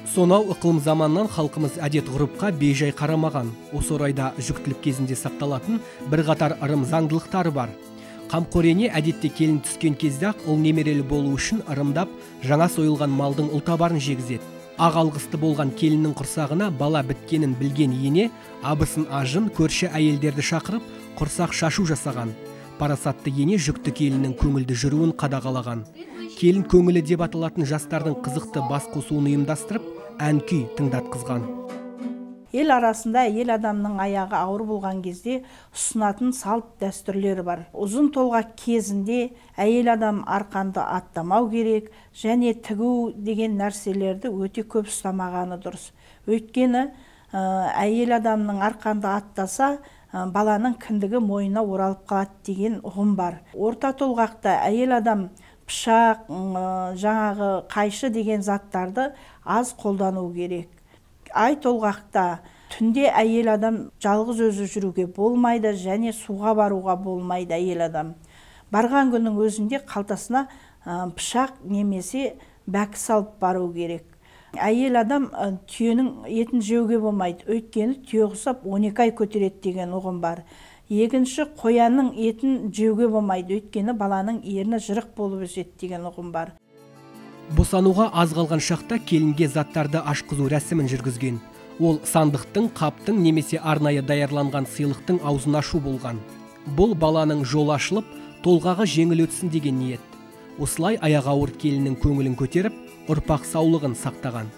Сонау ықылым заманнан халқымыз әдет ғұрыпқа бейжай қарамаған. Осы орайда жүктілік кезінде сақталатын бір қатар ырым заңдылықтары бар. Қамқор ене әдетте келін түскен кезде-ақ ұл немерелі болу үшін ырымдап, жаңа сойылған малдың ұлтабарын жегізеді. Ақ алғысты болған келіннің құрсағына бала біткенін білген ене абысын ажын көрші әйелдерді шақырып, құрсақ шашу жасаған. Парасатты ене жүкті келіннің көңілді жүруін қадағалаған. Келін көңілі деп аталатын жастардың қызықты бас қосуын ұйымдастырып, ән күй тыңдатқызған. Ел арасында ел адамның аяғы ауыр болған кезде ұсынатын салт дәстүрлері бар. Ұзын толғақ кезінде әйел адам арқанды аттамау керек, және тігу деген нәрселерді өте көп ұстамағаны дұрыс. Өйткені әйел адамның арқанды аттаса, баланың кіндігі мойнына оралып қалады деген ұғым бар. Орта толғақта әйел адам пышақ, жаңағы қайшы деген заттарды аз қолдану керек. Ай толғақта түнде әйел адам жалғыз өзі жүруге болмайды, және суға баруға болмайды әйел адам. Барған күннің өзінде қалтасына пышақ немесе бәкі салып бару керек. Әйел адам түйенің етін жеуге болмайды, өйткені түйе құсап 12 ай көтереді деген ұғым бар. Екінші, қоянның етін жеуге болмайды, өйткені баланың ерні жырық болып өседі деген ұғым бар. Босануға аз қалған шақта келінге заттарды ашқызу рәсімін жүргізген. Ол сандықтың, қаптың немесе арнайы даярланған сыйлықтың аузын ашу болған. Бұл баланың жол ашылып, толғағы жеңіл өтсін деген ниет. Осылай аяғы ауыр келіннің көңілін көтеріп, ұрпақ саулығын сақтаған.